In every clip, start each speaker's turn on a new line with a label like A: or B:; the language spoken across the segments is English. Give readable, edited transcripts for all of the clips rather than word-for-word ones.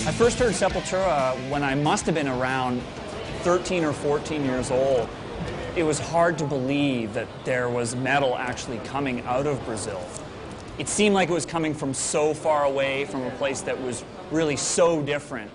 A: I first heard Sepultura when I must have been around 13 or 14 years old. It was hard to believe that there was metal actually coming out of Brazil. It seemed like it was coming from so far away, from a place that was really so different.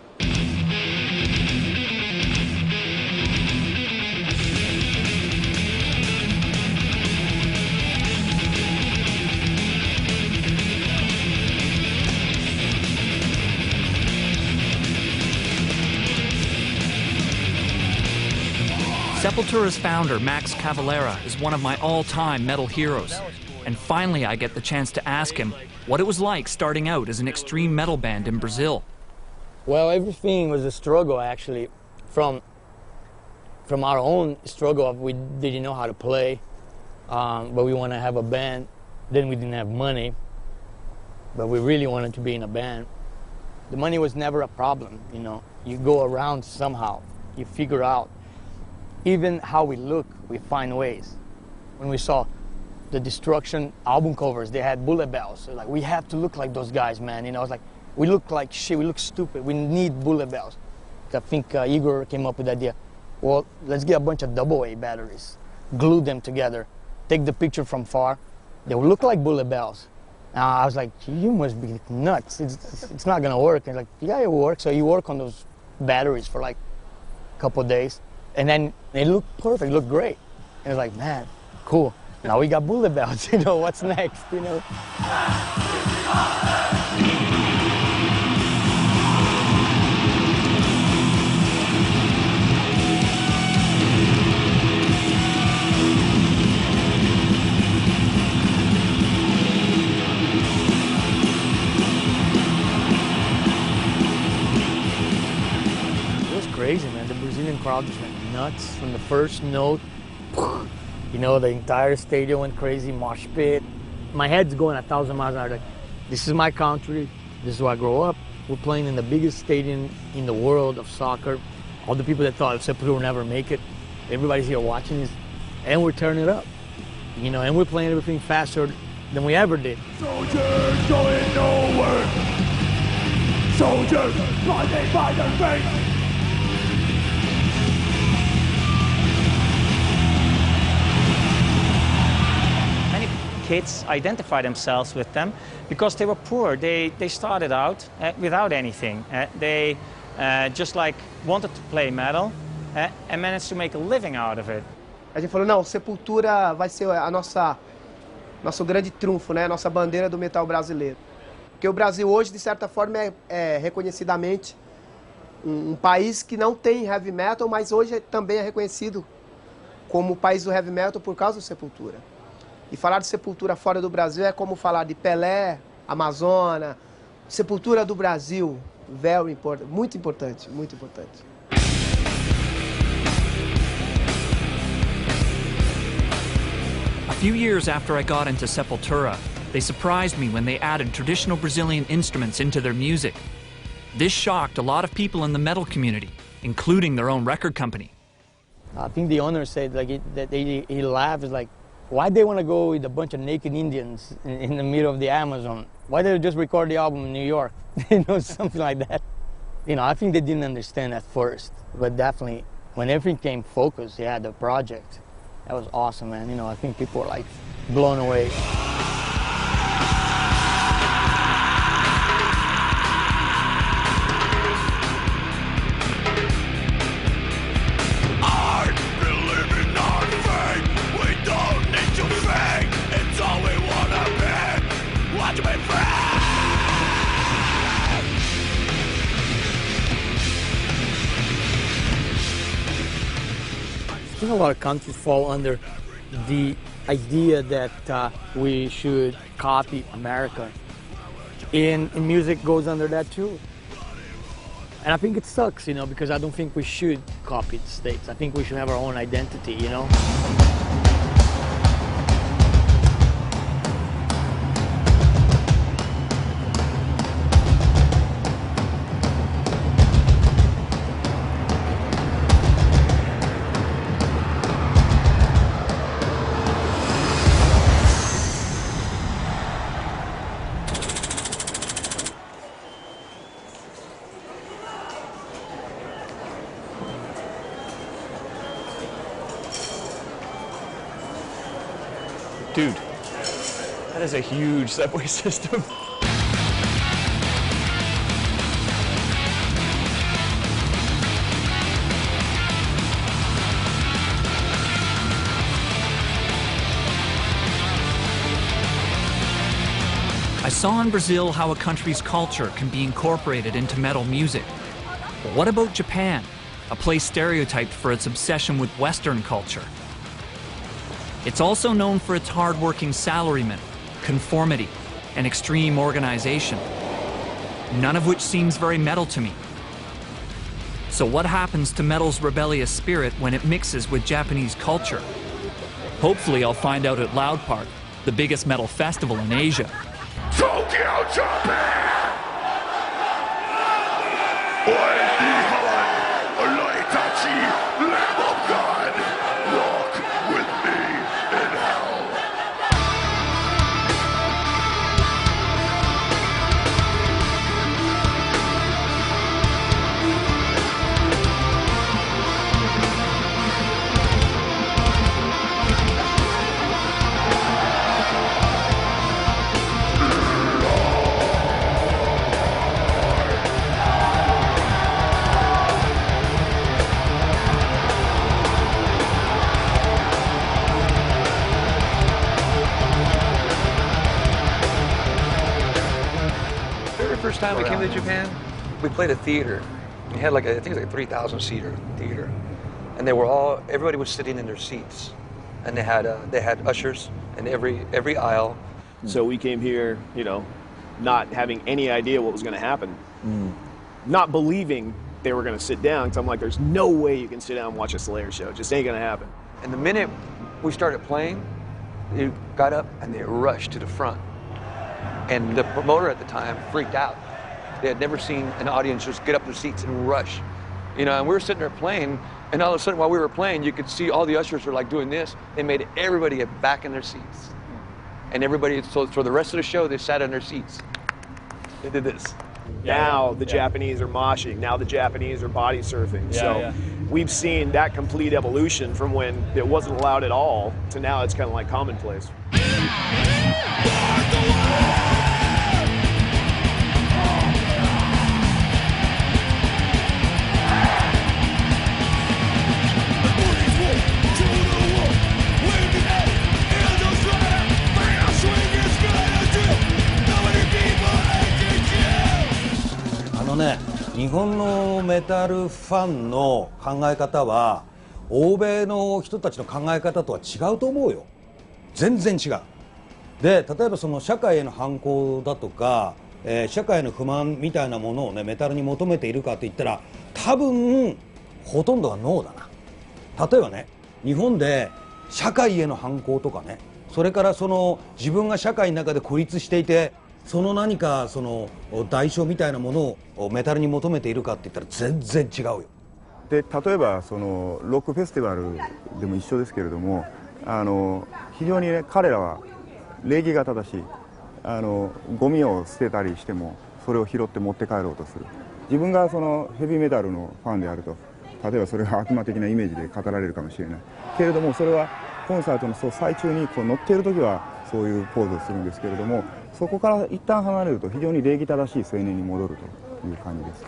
B: Sepultura's founder, Max Cavalera, is one of my all-time metal heroes. And finally I get the chance to ask him what it was like starting out as an extreme metal band in Brazil.
C: Well, everything was a struggle, actually, from our own struggle of we didn't know how to play, but we want to have a band. Then we didn't have money, but we really wanted to be in a band. The money was never a problem, you know. You go around somehow, you figure out. Even how we look, we find ways. When we saw the Destruction album covers, they had bullet bells. So like, we have to look like those guys, man. You know, it's like, we look like shit, we look stupid, we need bullet bells. I think Igor came up with the idea, well, let's get a bunch of AA batteries, glue them together, take the picture from far, they will look like bullet bells. I was like, you must be nuts, it's not gonna work. And like, yeah, it will work. So you work on those batteries for like a couple of days. And then it looked perfect, it looked great. And it's like, man, cool. Now we got bullet bells, you know, what's next, you know? It was crazy, man. The Brazilian crowd just went nuts from the first note. You know, the entire stadium went crazy, mosh pit. My head's going 1,000 miles an hour. Like, this is my country. This is where I grew up. We're playing in the biggest stadium in the world of soccer. All the people that thought Sepultura would never make it, everybody's here watching this, and we're turning it up. You know, and we're playing everything faster than we ever did.
D: Soldiers going nowhere. Soldiers fighting by their faith.
E: Kids identify themselves with them because they were poor. They started out without anything. They just like wanted to play metal and managed to make a living out of it.
F: A gente falou, não, Sepultura vai ser a nosso grande trunfo, né? A nossa bandeira do metal brasileiro. Porque o Brasil hoje, de certa forma, é reconhecidamente um país que não tem heavy metal, mas hoje também é reconhecido como o país do heavy metal por causa do Sepultura. E falar de Sepultura fora do Brasil é como falar de Pelé, Amazônia, Sepultura do Brasil, very important, muito importante, muito importante.
B: A few years after I got into Sepultura, they surprised me when they added traditional Brazilian instruments into their music. This shocked a lot of people in the metal community, including their own record company.
C: I think the owner said like he laughed, like, why they want to go with a bunch of naked Indians in the middle of the Amazon? Why don't they just record the album in New York? You know, something like that. You know, I think they didn't understand at first, but definitely when everything came focused, yeah, the project, that was awesome, man. You know, I think people were like blown away. I think a lot of countries fall under the idea that we should copy America. And music goes under that too. And I think it sucks, you know, because I don't think we should copy the States. I think we should have our own identity, you know?
A: Dude, that is a huge subway system.
B: I saw in Brazil how a country's culture can be incorporated into metal music. But what about Japan, a place stereotyped for its obsession with Western culture? It's also known for its hard-working salarymen, conformity, and extreme organization, none of which seems very metal to me. So what happens to metal's rebellious spirit when it mixes with Japanese culture? Hopefully I'll find out at Loud Park, the biggest metal festival in Asia.
D: Tokyo, Japan! Wait behind, Itachi, Lamb of God, walk with me in hell.
G: First time we came to Japan, we played a theater. We had like I think it was like a 3,000 seater theater, and everybody was sitting in their seats, and they had ushers in every aisle.
H: So we came here, you know, not having any idea what was going to happen, not believing they were going to sit down. Because I'm like, there's no way you can sit down and watch a Slayer show. It just ain't going to happen.
G: And the minute we started playing, they got up and they rushed to the front. And the promoter at the time freaked out. They had never seen an audience just get up their seats and rush. You know, and we were sitting there playing, and all of a sudden while we were playing, you could see all the ushers were like doing this. They made everybody get back in their seats. And everybody, so for the rest of the show, they sat in their seats. They did this.
H: Now the Japanese are moshing. Now the Japanese are body surfing. So we've seen that complete evolution from when it wasn't allowed at all to now it's kind of like commonplace.
I: ね、日本のメタルファンの考え方は欧米の人たちの考え方とは違うと思うよ。全然違う。で、例えばその社会への反抗だとか、社会の不満みたいなものをねメタルに求めているかって言ったら多分ほとんどはノーだな。例えばね、日本で社会への反抗とかね、それからその自分が社会の中で孤立していて、その何かその代償みたいなものをメタルに求めているかって言ったら全然違うよ。
J: で例えばそのロックフェスティバルでも一緒ですけれども、非常にね彼らは礼儀が正しい。ゴミを捨てたりしてもそれを拾って持って帰ろうとする。自分がそのヘビーメタルのファンであると、例えばそれが悪魔的なイメージで語られるかもしれないけれども、それはコンサートの最中にこう乗っている時はそういうポーズをするんですけれども、そこから一旦離れると非常に礼儀正しい青年に戻るという感じです。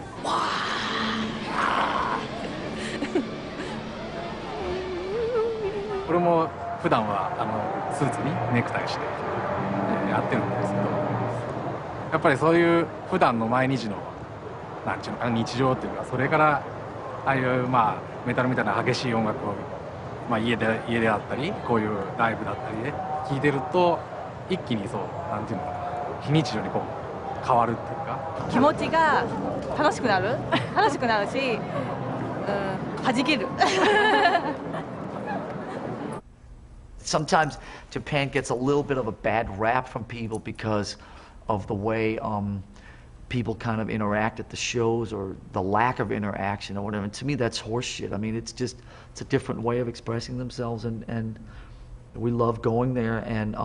K: これも普段はスーツにネクタイして、やってるんですけど、やっぱりそういう普段の毎日のなんていうのかな、日常っていうか、それからああいうメタルみたいな激しい音楽を、家であったりこういうライブだったりで聴いてると一気にそうなんていうのかな、非日常にこう変わるっていうか、
L: 気持ちが楽しくなるし、弾ける。
M: Sometimes Japan gets a little bit of a bad rap from people because of the way people kind of interact at the shows or the lack of interaction or whatever. And to me, that's horseshit. I mean, it's a different way of expressing themselves, and we love going there, and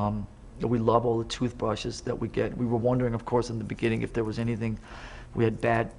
M: we love all the toothbrushes that we get. We were wondering, of course, in the beginning if there was anything. We had bad